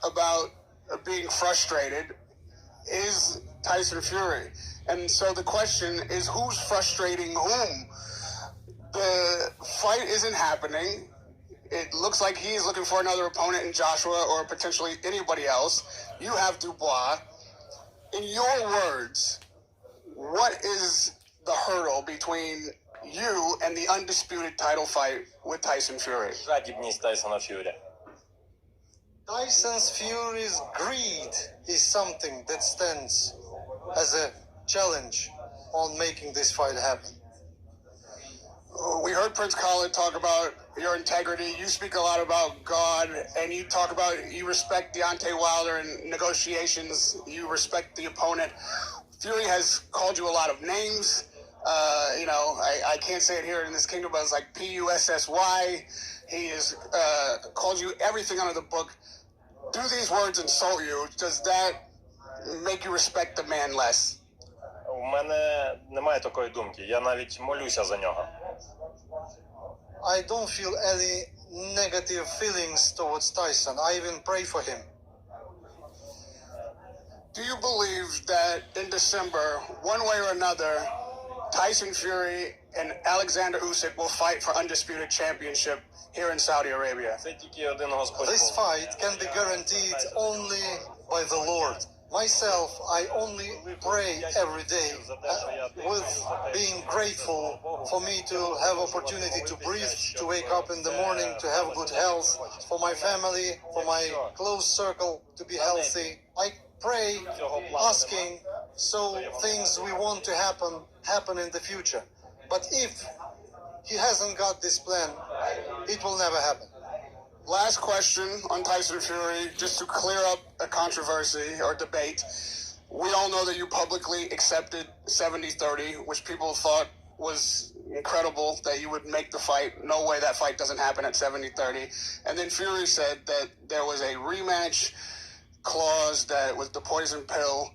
about being frustrated is Tyson Fury. And so the question is, who's frustrating whom? The fight isn't happening. It looks like he's looking for another opponent in Joshua or potentially anybody else. You have Dubois. In your words, what is the hurdle between you and the undisputed title fight with Tyson Fury? Жадібність Тайсона Ф'юрі. Tyson's Fury's greed is something that stands as a challenge on making this fight happen. We heard Prince Khalid talk about your integrity. You speak a lot about God, and you talk about you respect Deontay Wilder in negotiations. You respect the opponent. Fury has called you a lot of names. I can't say it here in this kingdom, but it's like Pussy. He has called you everything under the book. Do these words insult you? Does that make you respect the man less? У мене немає такої думки. Я навіть молюся за нього. I don't feel any negative feelings towards Tyson. I even pray for him. Do you believe that in December, one way or another, Tyson Fury and Oleksandr Usyk will fight for undisputed championship here in Saudi Arabia? Це тільки один Господь. This fight can be guaranteed only by the Lord. Myself, I only pray every day with being grateful for me to have opportunity to breathe, to wake up in the morning, to have good health, for my family, for my close circle to be healthy. I pray asking so things we want to happen in the future. But if he hasn't got this plan, it will never happen. Last question on Tyson Fury, just to clear up a controversy or debate. We all know that you publicly accepted 70-30, which people thought was incredible that you would make the fight. No way that fight doesn't happen at 70-30. And then Fury said that there was a rematch clause that was the poison pill.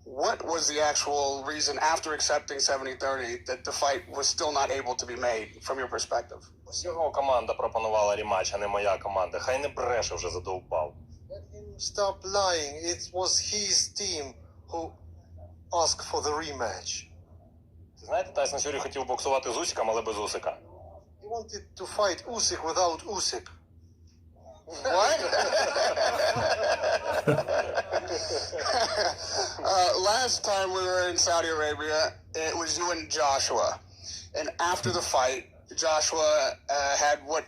What was the actual reason after accepting 70-30 that the fight was still not able to be made from your perspective? Його команда пропонувала рематч, а не моя команда. Хай не бреше вже, задовбав. Let him stop lying. It was his team who asked for the rematch. Знаєте, Тайсон Ф'юрі хотів боксувати з Усиком, але без Усика. He wanted to fight Usyk without Usyk. What? Last time we were in Saudi Arabia, it was you and Joshua. And after the fight, Joshua had what...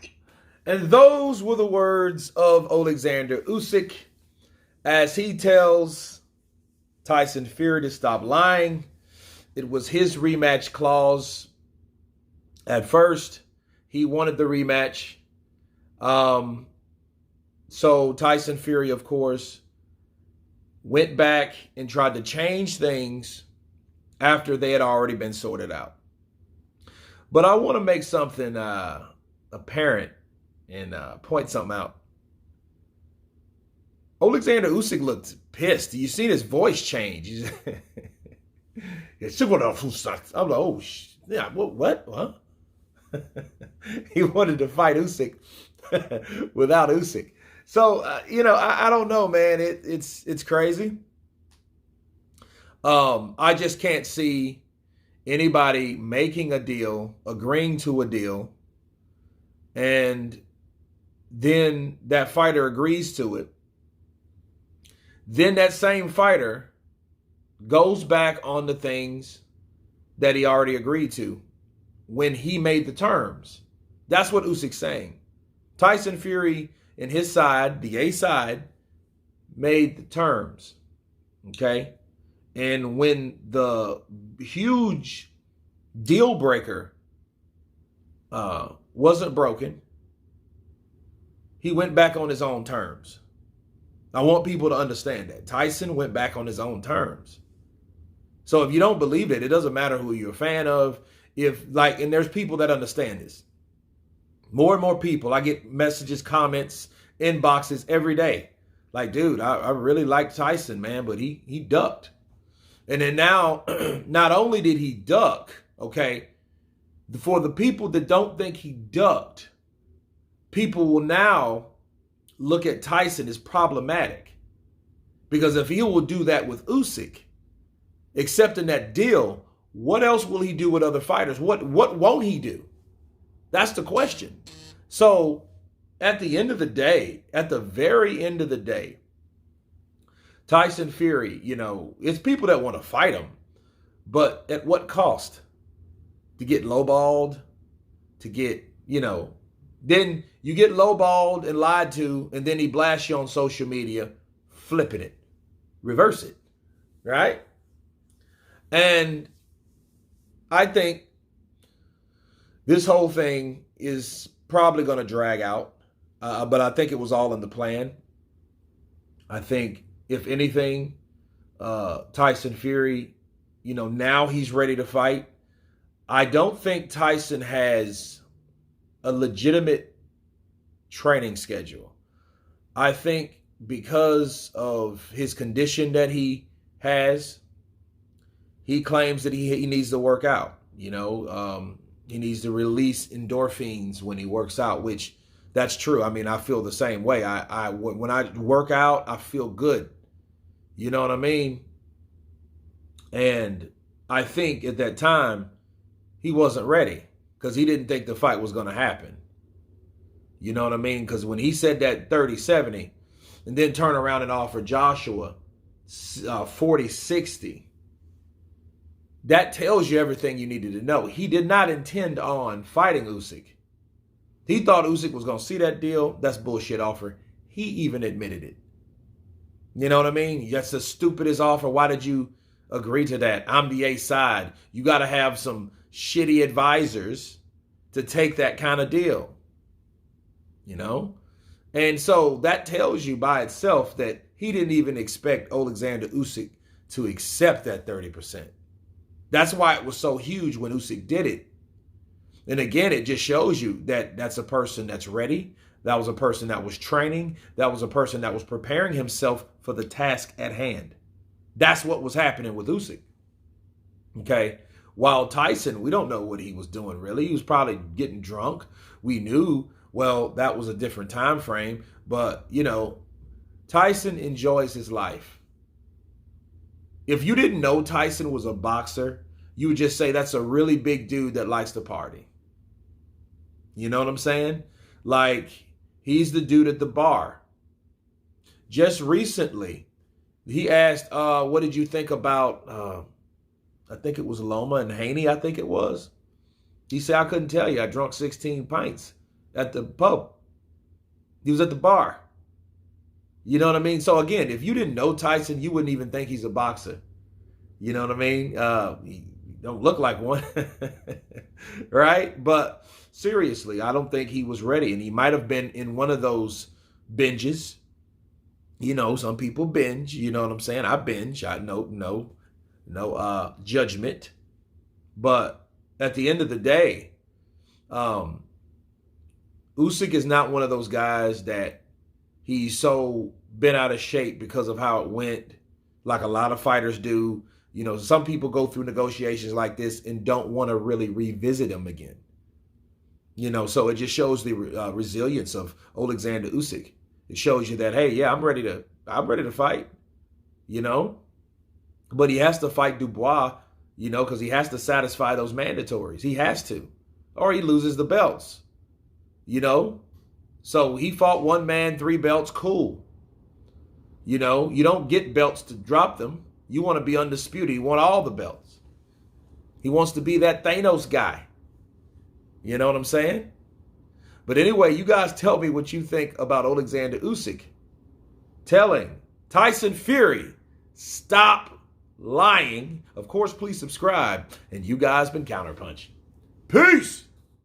And those were the words of Oleksandr Usyk as he tells Tyson Fury to stop lying. It was his rematch clause. At first, he wanted the rematch. So Tyson Fury, of course, went back and tried to change things after they had already been sorted out. But I want to make something apparent and point something out. Oleksandr Usyk looked pissed. You seen his voice change. I'm like, oh, yeah, what? Huh? He wanted to fight Usyk without Usyk. So, I don't know, man. It's crazy. I just can't see anybody making a deal, agreeing to a deal, and then that fighter agrees to it. Then that same fighter goes back on the things that he already agreed to when he made the terms. That's what Usyk's saying. Tyson Fury and his side, the A side, made the terms. Okay? And when the huge deal breaker wasn't broken, he went back on his own terms. I want people to understand that. Tyson went back on his own terms. So if you don't believe it, it doesn't matter who you're a fan of. And there's people that understand this. More and more people, I get messages, comments, inboxes every day. Like, dude, I really like Tyson, man, but he ducked. And then now, not only did he duck, okay, for the people that don't think he ducked, people will now look at Tyson is problematic. Because if he will do that with Usyk, accepting that deal, what else will he do with other fighters? What won't he do? That's the question. So at the end of the day, at the very end of the day, Tyson Fury, it's people that want to fight him, but at what cost? To get lowballed, to get, then you get lowballed and lied to, and then he blasts you on social media, flipping it, reverse it, right? And I think this whole thing is probably going to drag out, but I think it was all in the plan. I think, if anything, Tyson Fury, now he's ready to fight. I don't think Tyson has a legitimate training schedule. I think because of his condition that he has, he claims that he needs to work out. He needs to release endorphins when he works out, which that's true. I mean, I feel the same way. When I work out, I feel good. You know what I mean? And I think at that time, he wasn't ready because he didn't think the fight was going to happen. You know what I mean? Because when he said that 30-70 and then turn around and offer Joshua 40-60, that tells you everything you needed to know. He did not intend on fighting Usyk. He thought Usyk was going to see that deal. That's bullshit offer. He even admitted it. You know what I mean? That's the stupidest offer. Why did you agree to that? I'm the A side. You got to have some shitty advisors to take that kind of deal. And so that tells you by itself that he didn't even expect Oleksandr Usyk to accept that 30%. That's why it was so huge when Usyk did it. And again, it just shows you that that's a person that's ready. That was a person that was training. That was a person that was preparing himself for the task at hand. That's what was happening with Usyk. Okay. While Tyson, we don't know what he was doing really. He was probably getting drunk. We knew, well, that was a different time frame. But, Tyson enjoys his life. If you didn't know Tyson was a boxer, you would just say that's a really big dude that likes to party. You know what I'm saying? Like, he's the dude at the bar. Just recently, he asked, what did you think about, I think it was Loma and Haney, I think it was. He said, I couldn't tell you. I drunk 16 pints at the pub. He was at the bar. You know what I mean? So again, if you didn't know Tyson, you wouldn't even think he's a boxer. You know what I mean? He don't look like one. Right? But seriously, I don't think he was ready. And he might have been in one of those binges. Some people binge. You know what I'm saying? I binge. I no judgment. But at the end of the day, Usyk is not one of those guys that he's so bent out of shape because of how it went, like a lot of fighters do. Some people go through negotiations like this and don't want to really revisit them again. So it just shows the resilience of Oleksandr Usyk. It shows you that, hey, yeah, I'm ready to fight. But he has to fight Dubois, because he has to satisfy those mandatories. He has to, or he loses the belts. So he fought one man, 3 belts, cool. You don't get belts to drop them. You want to be undisputed. You want all the belts. He wants to be that Thanos guy. You know what I'm saying? But anyway, you guys tell me what you think about Oleksandr Usyk telling Tyson Fury, stop lying. Of course, please subscribe. And you guys been Counterpunch. Peace.